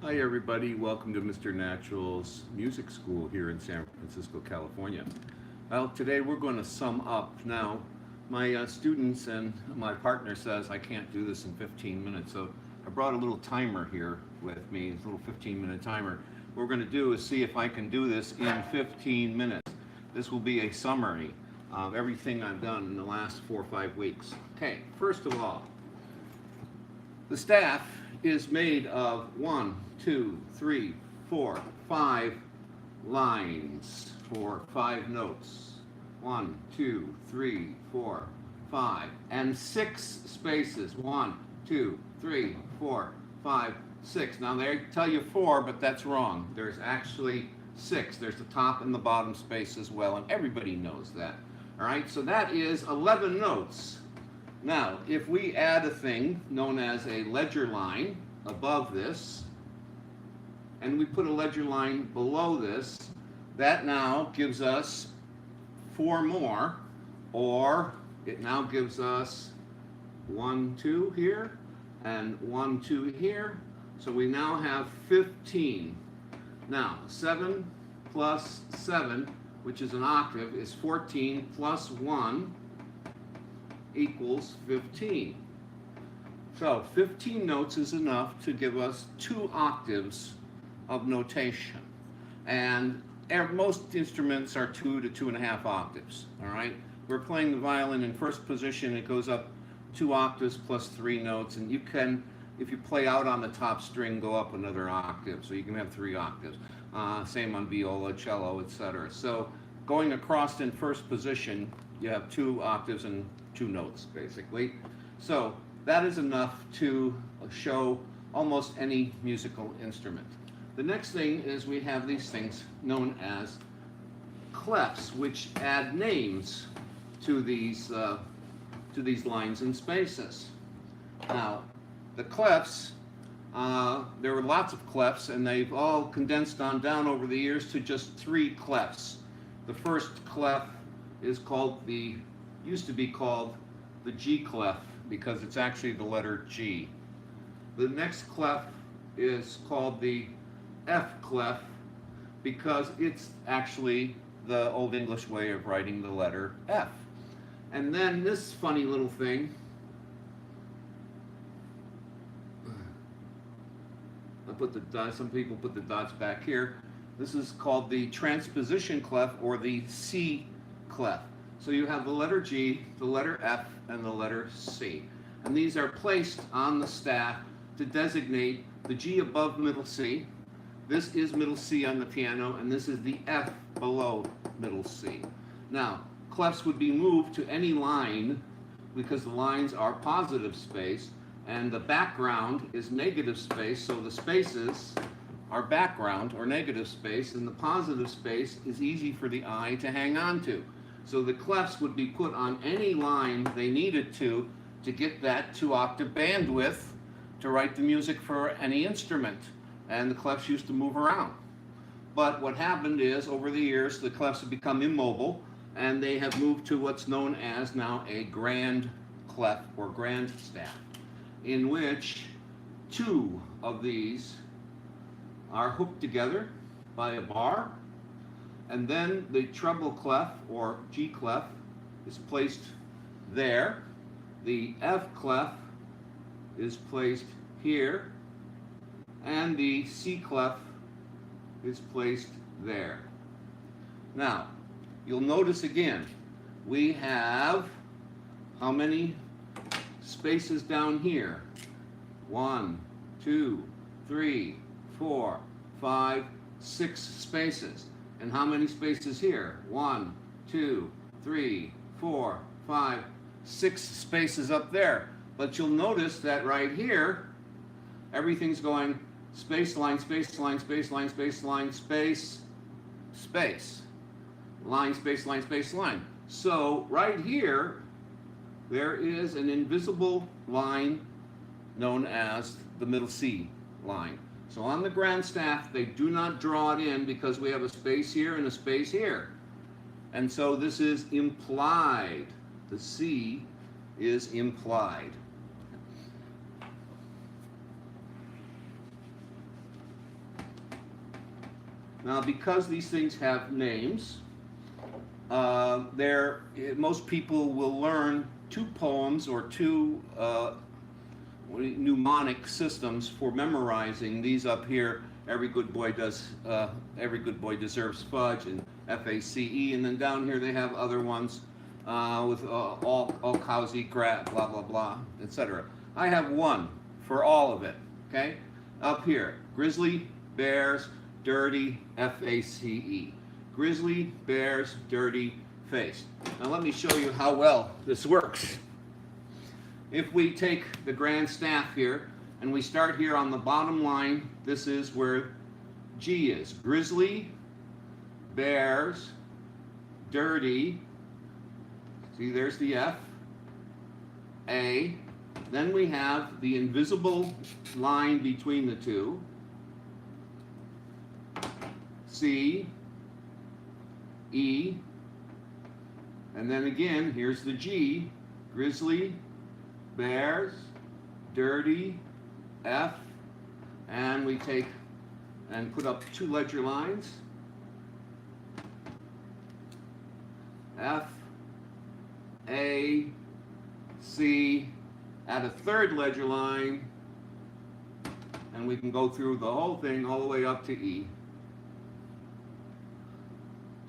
Hi everybody, welcome to Mr. Natural's Music School here in San Francisco, California. Well, today we're going to sum up. Now, my students and my partner says I can't do this in 15 minutes, so I brought a little timer here with me, a little 15-minute timer. What we're going to do is see if I can do this in 15 minutes. This will be a summary of everything I've done in the last 4 or 5 weeks. Okay, first of all, the staff is made of 1, 2, 3, 4, 5 lines for 5 notes. 1, 2, 3, 4, 5, and 6 spaces. 1, 2, 3, 4, 5, 6. Now they tell you 4, but that's wrong. There's actually 6. There's the top and the bottom space as well, and everybody knows that. All right, so that is 11 notes. Now, if we add a thing known as a ledger line above this, and we put a ledger line below this, that now gives us 4 more, or it now gives us 1, 2 here, and 1, 2 here, so we now have 15. Now, 7 plus 7, which is an octave, is 14 plus 1 equals 15. So 15 notes is enough to give us 2 octaves of notation. And most instruments are 2 to 2.5 octaves, all right? We're playing the violin in first position, it goes up 2 octaves plus 3 notes, and you can, if you play out on the top string, go up another octave, so you can have 3 octaves. Same on viola, cello, etc. So going across in first position, you have 2 octaves and 2 notes, basically. So that is enough to show almost any musical instrument. The next thing is we have these things known as clefs, which add names to these lines and spaces. Now, the clefs, there were lots of clefs, and they've all condensed on down over the years to just 3 clefs. The first clef is called used to be called the G clef, because it's actually the letter G. The next clef is called the F clef, because it's actually the Old English way of writing the letter F. And then this funny little thing, some people put the dots back here. This is called the transposition clef, or the C clef. So you have the letter G, the letter F, and the letter C. And these are placed on the staff to designate the G above middle C. This is middle C on the piano, and this is the F below middle C. Now, clefs would be moved to any line because the lines are positive space, and the background is negative space, so the spaces are background or negative space, and the positive space is easy for the eye to hang on to. So the clefs would be put on any line they needed to get that 2-octave bandwidth to write the music for any instrument. And the clefs used to move around. But what happened is, over the years, the clefs have become immobile, and they have moved to what's known as now a grand clef, or grand staff, in which 2 of these are hooked together by a bar, and then the treble clef, or G clef, is placed there. The F clef is placed here, and the C clef is placed there. Now, you'll notice again, we have how many spaces down here? 1, 2, 3, 4, 5, 6 spaces. And how many spaces here? 1, 2, 3, 4, 5, 6 spaces up there. But you'll notice that right here, everything's going space, line, space, line, space, line, space, line, space, space. Line, space, line, space, line. So right here, there is an invisible line known as the middle C line. So on the grand staff, they do not draw it in because we have a space here and a space here. And so this is implied. The C is implied. Now, because these things have names, most people will learn two poems or two mnemonic systems for memorizing these up here. Every good boy deserves fudge, and FACE, and then down here they have other ones with all cows eat grass, blah blah blah, etc. I have one for all of it. Okay, up here, grizzly bears dirty FACE. Grizzly bears dirty face. Now let me show you how well this works. If we take the grand staff here and we start here on the bottom line, this is where G is. Grizzly bears dirty. See, there's the F, A. Then we have the invisible line between the two, C, E, and then again, here's the G, grizzly, bears, dirty, F, and we take and put up two ledger lines, F, A, C, add a third ledger line, and we can go through the whole thing all the way up to E.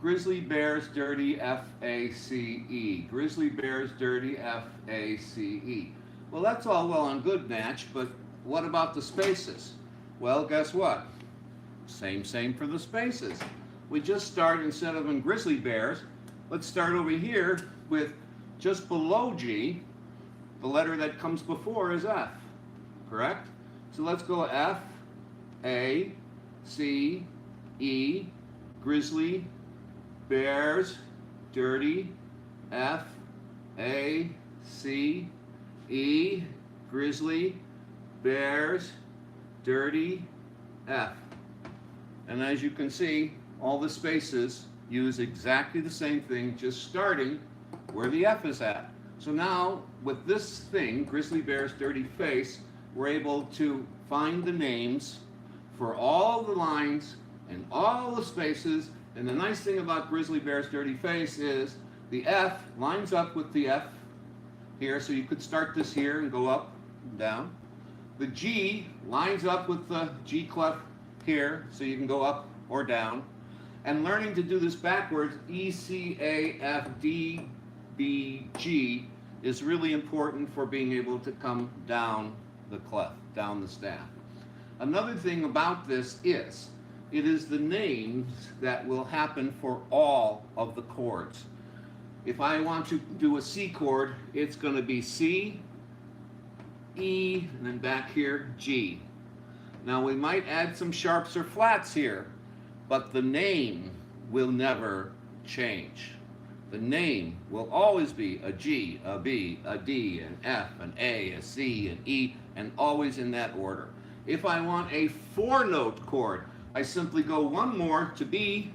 Grizzly bears dirty FACE. Grizzly bears dirty FACE. Well, that's all well and good, Natch, but what about the spaces? Well, guess what? Same for the spaces. We just start, instead of in grizzly bears, let's start over here with just below G, the letter that comes before is F, correct? So let's go F, A, C, E, grizzly, bears, dirty, F, A, C, E, grizzly, bears, dirty, F. And as you can see, all the spaces use exactly the same thing, just starting where the F is at. So now, with this thing, grizzly bear's dirty face, we're able to find the names for all the lines and all the spaces. And the nice thing about grizzly bear's dirty face is the F lines up with the F here, so you could start this here and go up and down. The G lines up with the G clef here, so you can go up or down. And learning to do this backwards, E, C, A, F, D, B, G, is really important for being able to come down the clef, down the staff. Another thing about this is, it is the names that will happen for all of the chords. If I want to do a C chord, it's going to be C, E, and then back here, G. Now we might add some sharps or flats here, but the name will never change. The name will always be a G, a B, a D, an F, an A, a C, an E, and always in that order. If I want a 4-note chord, I simply go one more to B,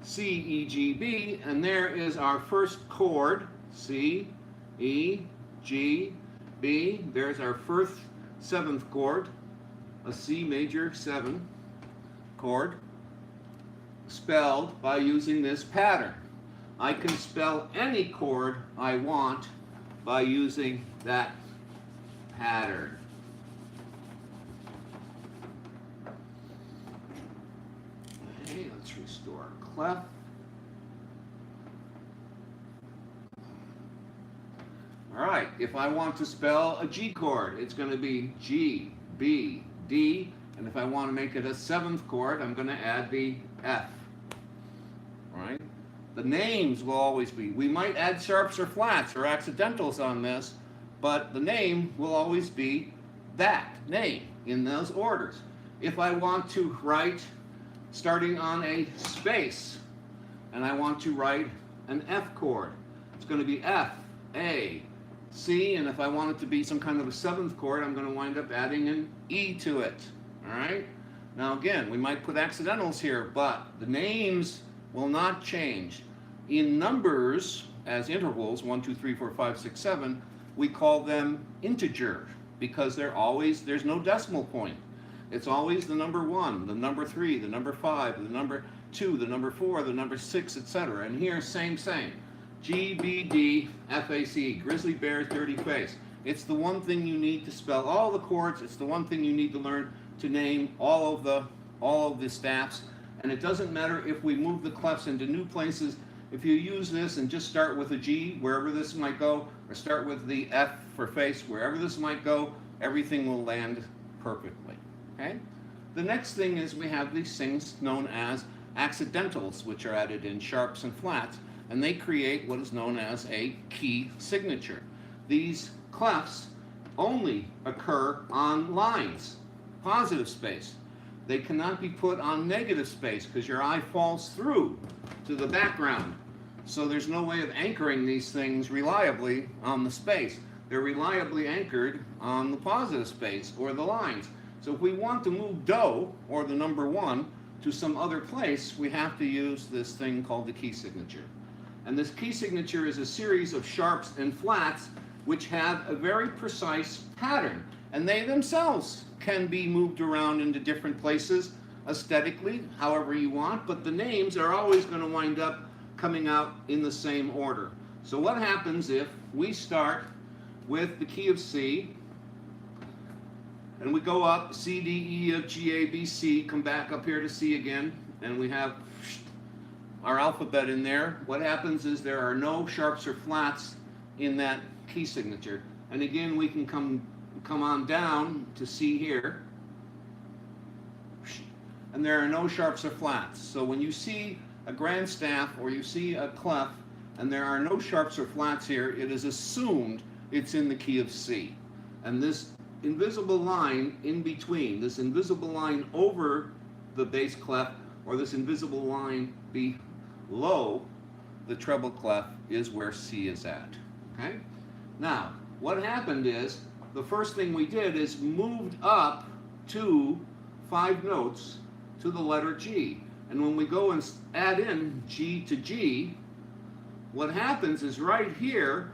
C, E, G, B, and there is our first chord, C, E, G, B. There's our first 7th chord, a C major 7 chord, spelled by using this pattern. I can spell any chord I want by using that pattern. Okay, let's restore clef. All right, if I want to spell a G chord, it's going to be G, B, D, and if I want to make it a 7th chord, I'm going to add the F. All right? The names will always be, we might add sharps or flats or accidentals on this, but the name will always be that name in those orders. If I want to write starting on a space, and I want to write an F chord, it's going to be F, A, C, and if I want it to be some kind of a 7th chord, I'm going to wind up adding an E to it. All right? Now again, we might put accidentals here, but the names will not change. In numbers, as intervals, 1, 2, 3, 4, 5, 6, 7, we call them integer because there's no decimal point. It's always the number 1, the number 3, the number 5, the number 2, the number 4, the number 6, etc. And here, same. G, B, D, F, A, C, grizzly bear's dirty face. It's the one thing you need to spell all the chords. It's the one thing you need to learn to name all of the staffs. And it doesn't matter if we move the clefs into new places. If you use this and just start with a G, wherever this might go, or start with the F for face, wherever this might go, everything will land perfectly. Okay? The next thing is we have these things known as accidentals, which are added in sharps and flats, and they create what is known as a key signature. These clefs only occur on lines, positive space. They cannot be put on negative space because your eye falls through to the background. So there's no way of anchoring these things reliably on the space. They're reliably anchored on the positive space or the lines. So if we want to move do, or the number 1, to some other place, we have to use this thing called the key signature. And this key signature is a series of sharps and flats which have a very precise pattern. And they themselves can be moved around into different places aesthetically, however you want, but the names are always going to wind up coming out in the same order. So what happens if we start with the key of C, and we go up C, D, E, F, G, A, B, C, come back up here to C again, and we have our alphabet in there. What happens is there are no sharps or flats in that key signature. And again, we can come on down to C here, and there are no sharps or flats. So when you see a grand staff or you see a clef and there are no sharps or flats here, it is assumed it's in the key of C. And this invisible line in between, this invisible line over the bass clef, or this invisible line below the treble clef, is where C is at. Okay? Now, what happened is, the first thing we did is moved up to 5 notes to the letter G. And when we go and add in G to G, what happens is right here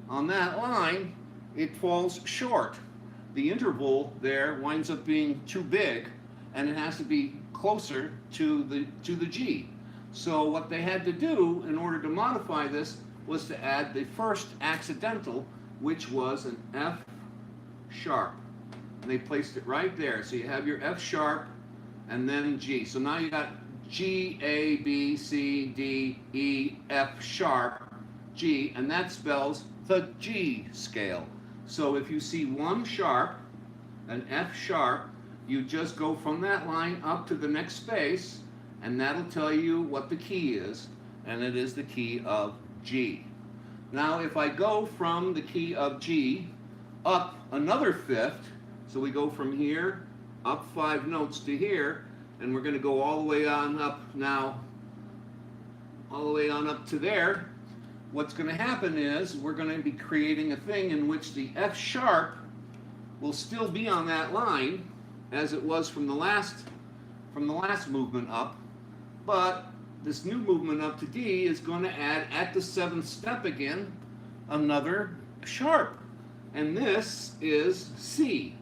on that line, it falls short. The interval there winds up being too big, and it has to be closer to the G. So what they had to do in order to modify this was to add the first accidental, which was an F sharp. And they placed it right there. So you have your F sharp and then G. So now you got G, A, B, C, D, E, F sharp, G, and that spells the G scale. So if you see one sharp, an F sharp, you just go from that line up to the next space, and that'll tell you what the key is, and it is the key of G. Now if I go from the key of G up another fifth, so we go from here up 5 notes to here, and we're going to go all the way on up now, all the way on up to there. What's going to happen is we're going to be creating a thing in which the F sharp will still be on that line as it was from the last movement up, but this new movement up to D is going to add at the 7th step again another sharp, and this is C.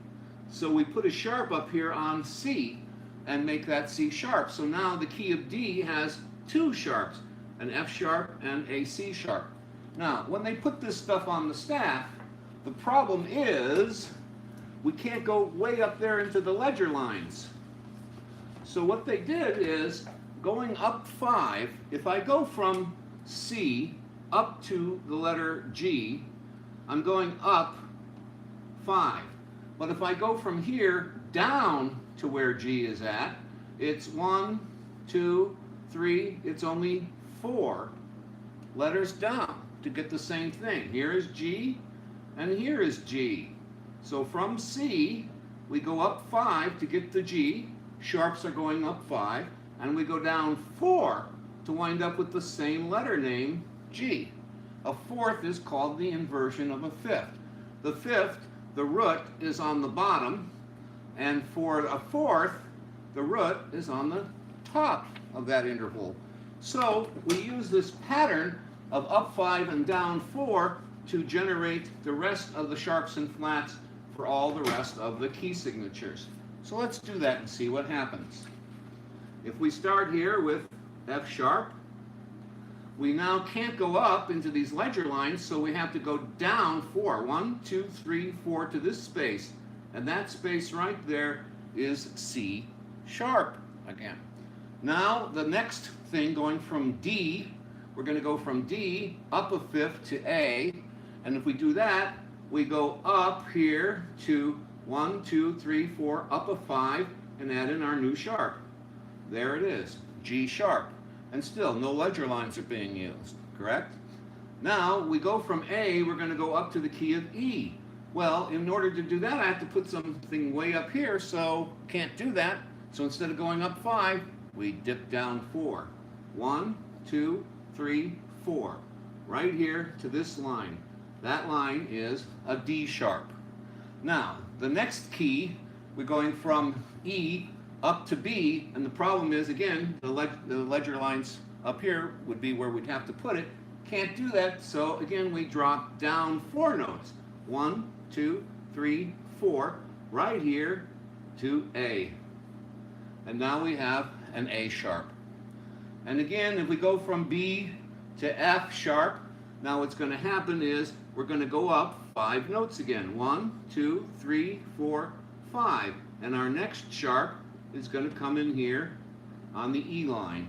So we put a sharp up here on C and make that C sharp. So now the key of D has 2 sharps, an F sharp and a C sharp. Now, when they put this stuff on the staff, the problem is we can't go way up there into the ledger lines. So what they did is, going up 5, if I go from C up to the letter G, I'm going up 5. But if I go from here down to where G is at, it's 1, 2, 3, it's only 4 letters down to get the same thing. Here is G, and here is G. So from C, we go up 5 to get the G, sharps are going up 5, and we go down 4 to wind up with the same letter name, G. A fourth is called the inversion of a fifth. The fifth, the root, is on the bottom, and for a fourth, the root is on the top of that interval. So we use this pattern of up 5 and down 4 to generate the rest of the sharps and flats for all the rest of the key signatures. So let's do that and see what happens. If we start here with F sharp, we now can't go up into these ledger lines, so we have to go down 4. 1, 2, 3, 4 to this space. And that space right there is C sharp again. Now the next thing, going from D, we're going to go from D up a fifth to A. And if we do that, we go up here to 1, 2, 3, 4, up a 5, and add in our new sharp. There it is, G sharp. And still, no ledger lines are being used, correct? Now, we go from A, we're going to go up to the key of E. Well, in order to do that, I have to put something way up here, so can't do that. So instead of going up 5, we dip down 4. 1, 2, 3, 4. Right here to this line. That line is a D sharp. Now, the next key, we're going from E up to B, and the problem is, again, the ledger lines up here would be where we'd have to put it. Can't do that, so again, we drop down 4 notes. 1, 2, 3, 4, right here to A. And now we have an A sharp. And again, if we go from B to F sharp, now what's going to happen is we're going to go up 5 notes again. 1, 2, 3, 4, 5. And our next sharp is going to come in here on the E line.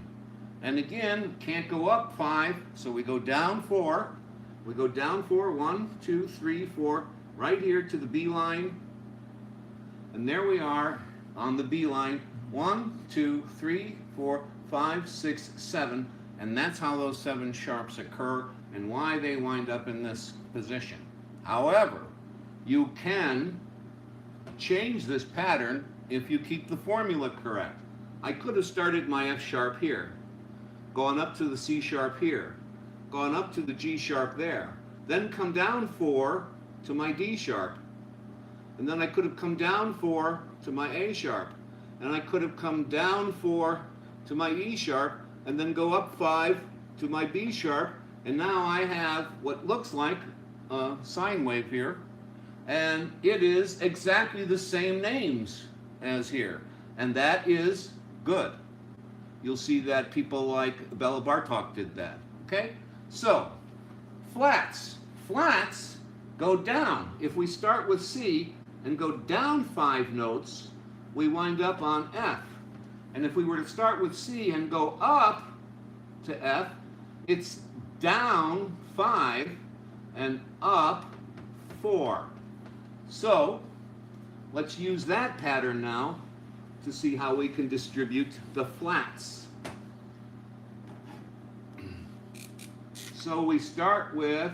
And again, can't go up 5, so we go down 4. We go down 4, 1, 2, 3, 4, right here to the B line. And there we are on the B line. 1, 2, 3, 4, 5, 6, 7. And that's how those 7 sharps occur and why they wind up in this position. However, you can change this pattern if you keep the formula correct. I could have started my F sharp here, gone up to the C sharp here, gone up to the G sharp there, then come down 4 to my D sharp, and then I could have come down 4 to my A sharp, and I could have come down 4 to my E sharp, and then go up 5 to my B sharp, and now I have what looks like a sine wave here, and it is exactly the same names as here, and that is good. You'll see that people like Bela Bartok did that, okay? So, flats. Flats go down. If we start with C and go down 5 notes, we wind up on F. And if we were to start with C and go up to F, it's down 5 and up 4. So, let's use that pattern now to see how we can distribute the flats. So we start with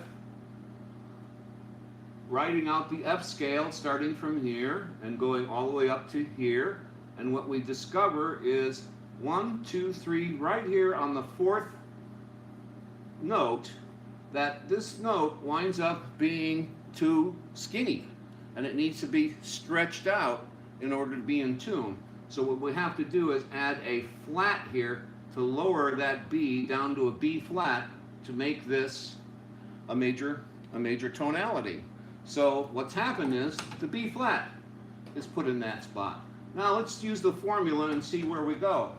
writing out the F scale starting from here and going all the way up to here. And what we discover is 1, 2, 3, right here on the 4th note, that this note winds up being too skinny and it needs to be stretched out in order to be in tune. So what we have to do is add a flat here to lower that B down to a B flat to make this a major tonality. So what's happened is the B flat is put in that spot. Now let's use the formula and see where we go.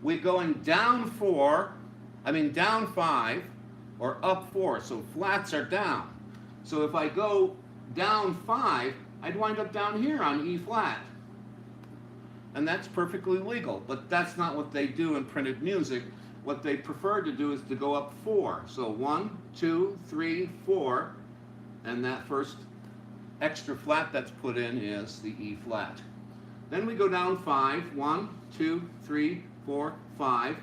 We're going down 5 or up 4, so flats are down. So if I go down 5, I'd wind up down here on E flat. And that's perfectly legal, but that's not what they do in printed music. What they prefer to do is to go up 4. So 1, 2, 3, 4, and that first extra flat that's put in is the E flat. Then we go down 5, 1, 2, 3, 4, 5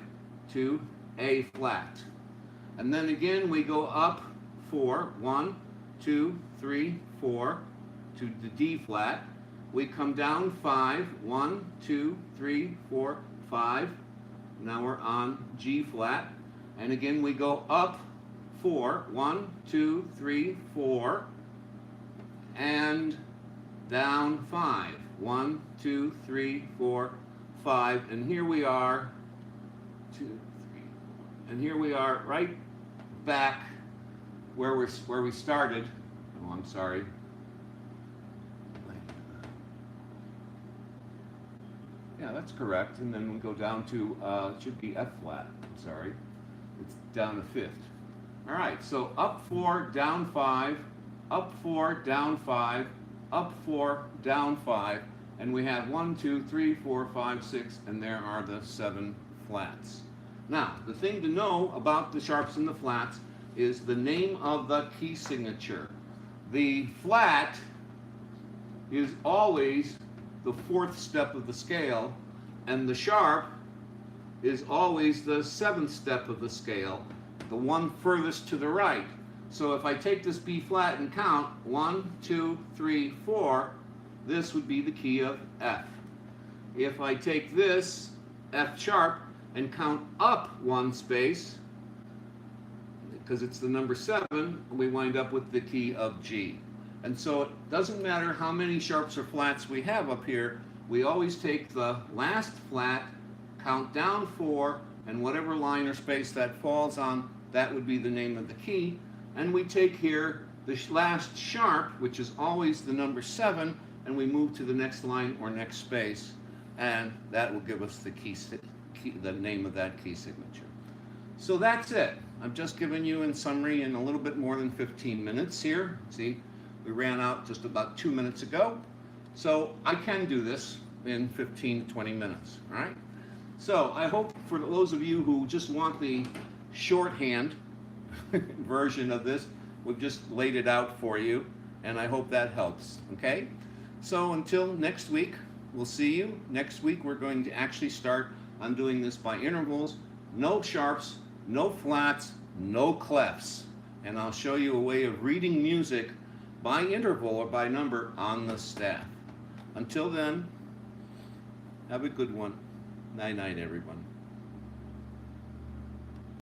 to A flat. And then again we go up 4, 1, 2, 3, 4 to the D flat. We come down 5, 1, 2, 3, 4, 5. Now we're on G flat. And again we go up 4, 1, 2, 3, 4, and down 5. 1, 2, 3, 4, 5, and here we are, 2, 3, 4, and here we are right back where we started. Oh, I'm sorry. Yeah, that's correct. And then we go down to, it should be F flat. I'm sorry. It's down a fifth. All right, so up 4, down 5, up 4, down 5, up 4, down 5, and we have 1, 2, 3, 4, 5, 6, and there are the 7 flats. Now, the thing to know about the sharps and the flats is the name of the key signature. The flat is always the 4th step of the scale, and the sharp is always the 7th step of the scale, the one furthest to the right. So if I take this B flat and count 1, 2, 3, 4, this would be the key of F. If I take this F sharp and count up 1 space, because it's the number 7, we wind up with the key of G. And so it doesn't matter how many sharps or flats we have up here, we always take the last flat, count down 4, and whatever line or space that falls on, that would be the name of the key. And we take here the last sharp, which is always the number 7, and we move to the next line or next space, and that will give us the the name of that key signature. So that's it. I've just given you in summary in a little bit more than 15 minutes here. See, we ran out just about 2 minutes ago. So I can do this in 15 to 20 minutes, all right? So I hope for those of you who just want the shorthand version of this, we've just laid it out for you, and I hope that helps, okay? So until next week, we'll see you. Next week we're going to actually start on doing this by intervals, no sharps, no flats, no clefs. And I'll show you a way of reading music by interval or by number on the staff. Until then, have a good one. Night-night, everyone.